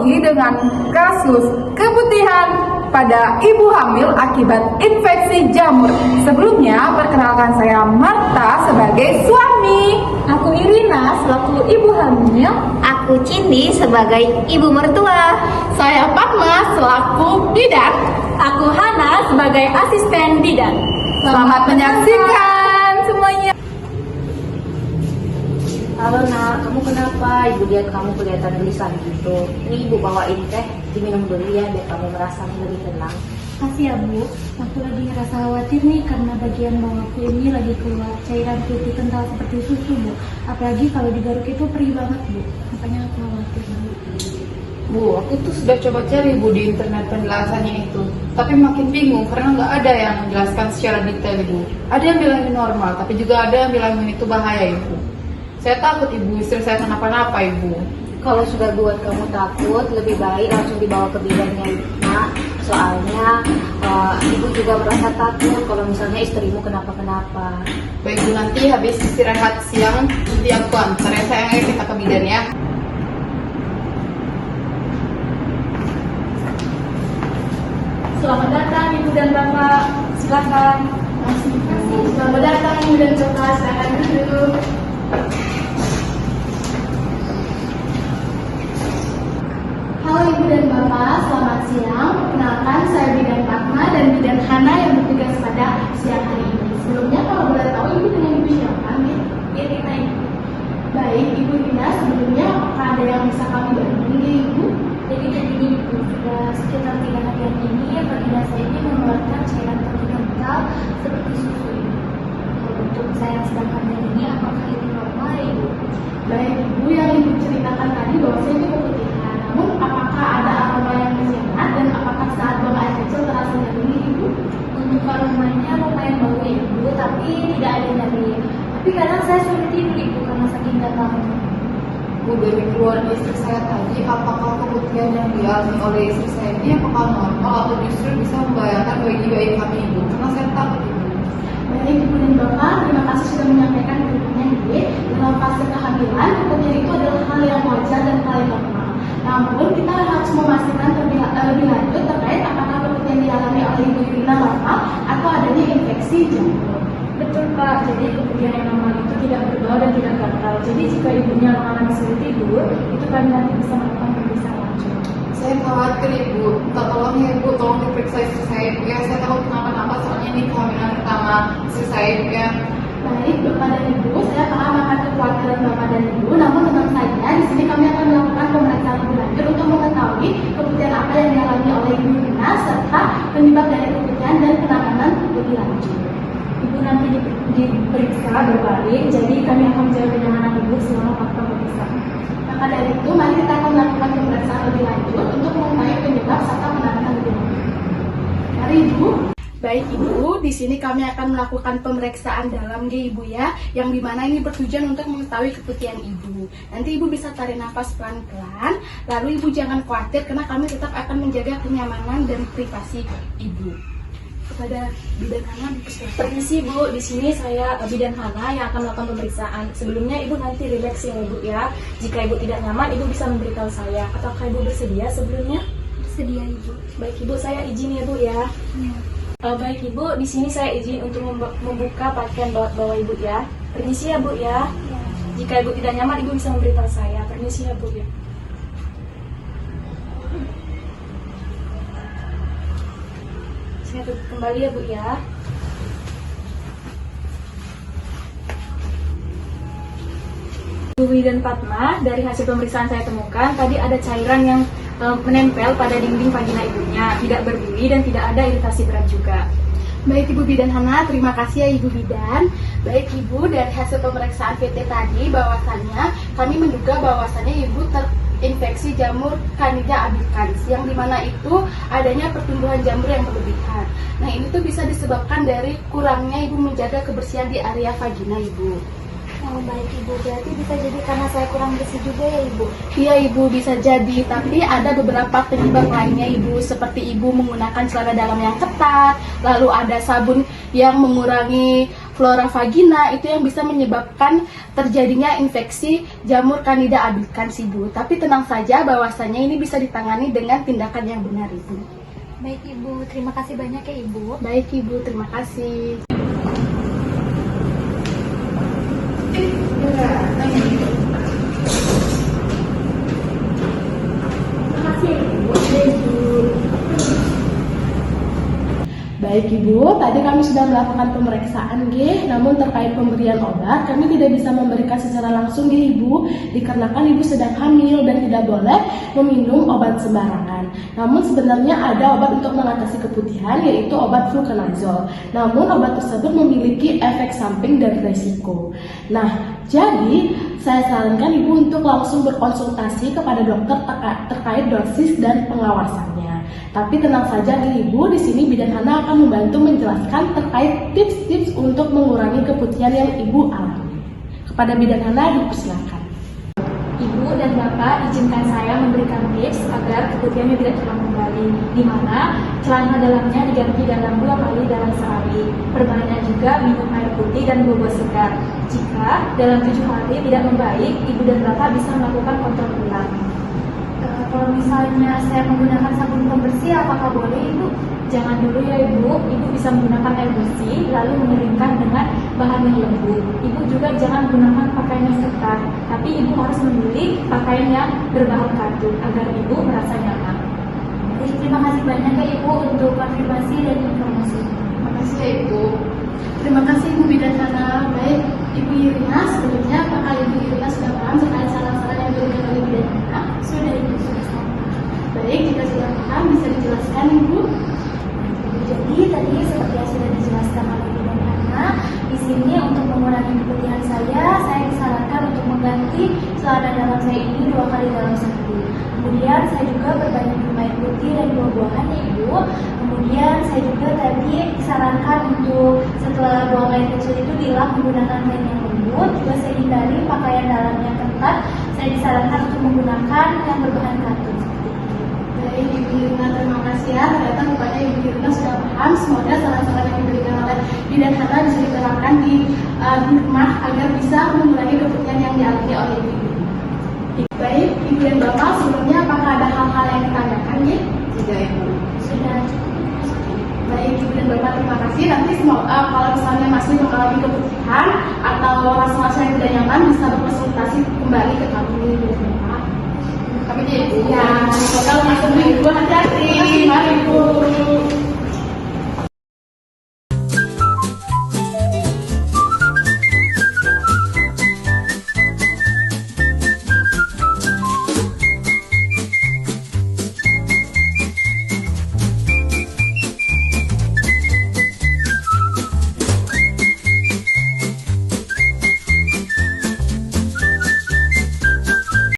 ginekologi dengan kasus keputihan pada ibu hamil akibat infeksi jamur. Sebelumnya, perkenalkan saya Marta sebagai suami. Aku Irina selaku ibu hamil. Aku Cindy sebagai ibu mertua. Saya Fatma selaku bidan. Aku Hana sebagai asisten bidan. Selamat menyaksikan semuanya. Halo nak, kamu kenapa? Ibu lihat kamu kelihatan gelisah gitu. Ini ibu bawain teh, diminum dulu ya biar kamu merasa lebih tenang. Makasih ya Bu, aku lagi ngerasa khawatir nih karena bagian bawahku ini lagi keluar cairan putih kental seperti susu Bu. Apalagi kalau digaruk itu perih banget Bu, makanya aku khawatir Bu. Bu, aku tuh sudah coba cari Bu di internet penjelasannya itu, tapi makin bingung karena nggak ada yang menjelaskan secara detail Bu. Ada yang bilang ini normal, tapi juga ada yang bilang ini tuh bahaya Ibu. Saya takut Ibu, istri saya kenapa-napa Ibu. Kalau sudah buat kamu takut, lebih baik langsung dibawa ke bidannya nak. Soalnya ibu juga merasa takut kalau misalnya istrimu kenapa-kenapa. Baik Bu, nanti habis istirahat siang, nanti aku antar ya sayangnya kita ke bidan ya. Selamat datang Ibu dan Bapak, silakan. Selamat datang Ibu dan Bapak, silakan duduk. Halo Ibu dan Bapak, selamat siang. Kenalkan saya Bidan Fatma dan Bidan Hana yang bertugas pada siang hari ini. Sebelumnya kalau boleh tahu Ibu dengan Ibu siapa? Irina Ibu. Baik Ibu Irina, sebelumnya apakah ada yang bisa kami bantu Ibu? Jadi begini Ibu, sudah sekitar 3 harian ini vagina saya ini mengeluarkan cairan putih kental seperti susu Ibu. Kalau untuk saya yang sedang hamil ini, apakah ini normal Ibu? Baik Ibu, yang Ibu ceritakan tadi bahwa saya ini keputihan. Namun apakah ada aroma yang menyengat dan apakah saat buang air kecil terasa nyeri Ibu? Untuk aromanya lumayan bau Ibu, tapi tidak ada nyeri. Tapi kadang saya sulit tidur Ibu karena saking gatalnya. Bu, dari keluarga istri saya tadi, apakah keputihan yang dialami oleh istri saya ini apakah normal atau justru bisa membahayakan bayi-bayi kami Ibu? Karena saya takut Ibu. Baik Ibu dan Bapak, terima kasih sudah menyampaikan keluhannya Ibu. Dalam fase kehamilan, keputihan itu adalah hal yang wajar dan hal yang normal. Namun kita harus memastikan lebih lanjut terkait apakah keputihan dialami oleh Ibu Irina normal atau adanya infeksi jamur. Betul Pak, jadi keputihan yang normal itu tidak berbau dan tidak gatal. Jadi jika ibunya mengalami sulit tidur, itu kami nanti bisa melakukan pemeriksaan lanjut. Saya khawatir Ibu, minta tolong ya Ibu, tolong diperiksa istri saya Ibu ya. Saya takut kenapa-napa soalnya ini kehamilan pertama istri saya Ibu ya. Baik, Bapak dan Ibu, saya paham akan kekhawatiran Bapak dan Ibu. Namun tenang saja, di sini kami akan melakukan pemeriksaan lebih lanjut untuk mengetahui keputihan apa yang dialami oleh Ibu Irina serta penyebab dari keputihan dan penanganan lebih lanjut. Ibu nanti diperiksa berbaring, jadi kami akan menjaga kenyamanan Ibu selama waktu pemeriksaan. Maka dari itu, mari kita akan melakukan pemeriksaan lebih lanjut untuk mengetahui penyebab serta penanganan lebih lanjut. Mari Ibu. Baik Ibu, di sini kami akan melakukan pemeriksaan dalam Ibu ya, yang dimana ini bertujuan untuk mengetahui keputihan Ibu. Nanti Ibu bisa tarik nafas pelan-pelan, lalu Ibu jangan khawatir karena kami tetap akan menjaga kenyamanan dan privasi Ibu. Kepada Bidan Hana, permisi Bu, di sini saya Bidan Hana yang akan melakukan pemeriksaan. Sebelumnya Ibu nanti rileks ya Ibu ya. Jika Ibu tidak nyaman, Ibu bisa memberitahu saya. Ataukah Ibu bersedia sebelumnya? Bersedia Ibu. Baik Ibu, saya izin ya Bu ya. Baik Ibu, di sini saya izin untuk membuka pakaian bawah Ibu ya. Permisi ya Bu ya. Jika Ibu tidak nyaman, Ibu bisa memberitahu saya. Permisi ya Bu ya. Saya tutup kembali ya Bu ya. Bu dan Fatma, dari hasil pemeriksaan saya temukan tadi ada cairan yang menempel pada dinding vagina ibunya, tidak berduri dan tidak ada iritasi berat juga. Baik Ibu Bidan Hana, terima kasih ya Ibu Bidan. Baik Ibu, dari hasil pemeriksaan PT tadi bahwasannya kami menduga bahwasannya Ibu terinfeksi jamur Candida albicans, yang dimana itu adanya pertumbuhan jamur yang berlebihan. Nah ini tuh bisa disebabkan dari kurangnya Ibu menjaga kebersihan di area vagina Ibu. Oh baik Ibu, berarti bisa jadi karena saya kurang bersih juga ya Ibu? Iya Ibu, bisa jadi, tapi ada beberapa penyebab lainnya Ibu, seperti Ibu menggunakan celana dalam yang ketat, lalu ada sabun yang mengurangi flora vagina itu yang bisa menyebabkan terjadinya infeksi jamur Candida albicans Ibu. Tapi tenang saja bahwasanya ini bisa ditangani dengan tindakan yang benar Ibu. Baik Ibu, terima kasih banyak ya Ibu. Baik Ibu, terima kasih. Baik Ibu, tadi kami sudah melakukan pemeriksaan G, namun terkait pemberian obat kami tidak bisa memberikan secara langsung G Ibu, dikarenakan Ibu sedang hamil dan tidak boleh meminum obat sembarangan. Namun sebenarnya ada obat untuk mengatasi keputihan, yaitu obat fluconazole. Namun obat tersebut memiliki efek samping dan resiko. Nah, jadi saya sarankan Ibu untuk langsung berkonsultasi kepada dokter terkait dosis dan pengawasannya. Tapi tenang saja Ibu, di sini Bidan Hana akan membantu menjelaskan terkait tips-tips untuk mengurangi keputihan yang Ibu alami. Kepada Bidan Hana dipersilakan. Ibu dan Bapak, izinkan saya memberikan tips agar keputihannya tidak terulang kembali, di mana celana dalamnya diganti dalam 2 kali dalam sehari. Perbanyak juga minum air putih dan buah-buah segar. Jika dalam 7 hari tidak membaik, Ibu dan Bapak bisa melakukan kontrol ulang. Kalau misalnya saya menggunakan sabun pembersih, apakah boleh Ibu? Jangan dulu ya Ibu, Ibu bisa menggunakan air bersih lalu mengeringkan dengan bahan yang lembut. Ibu juga jangan gunakan pakaian yang ketat, tapi Ibu harus memilih pakaian yang berbahan katun agar Ibu merasa nyaman. Baik, terima kasih banyak ya Ibu untuk konfirmasi dan informasi. Terima kasih ya Ibu. Terima kasih Ibu Bidan Hana. Baik, Ibu Irina, sebelumnya apakah Ibu Irina sudah paham terkait saran-saran yang diberikan oleh Bidan Hana? Sudah Ibu, sudah. Baik, jika sudah paham bisa dijelaskan Ibu. Jadi tadi seperti yang sudah dijelaskan oleh Bidan Hana, di sini untuk mengurangi keputihan saya disarankan untuk mengganti celana dalam saya ini 2 kali dalam sehari. Kemudian saya juga berbanyak minum air putih dan buah-buahan ya Ibu. Kemudian saya juga tadi disarankan untuk setelah buang air kecil itu dilap menggunakan kain yang lembut. Juga saya hindari pakaian dalam yang ketat. Saya disarankan untuk menggunakan yang berbahan katun. Baik, Ibu Irina, terima kasih ya. Ternyata rupanya Ibu Irina sudah paham. Semoga saran-saran yang diberikan oleh Bidan Hana bisa diterapkan di rumah agar bisa mengurangi keputihan yang dialami oleh Ibu Irina. Baik, Ibu dan Bapak, sebelumnya apakah ada hal-hal yang ditanyakan ya? Tidak Ibu. Sudah. Baik, Ibu dan Bapak, terima kasih. Nanti semoga kalau misalnya masih mengalami keputihan atau rasa-rasa yang tidak nyaman bisa berkonsultasi kembali ke kami Ibu dan Bapak. Kami Ibu. Ya, semoga langsung Ibu hati-hati. Mari Ibu.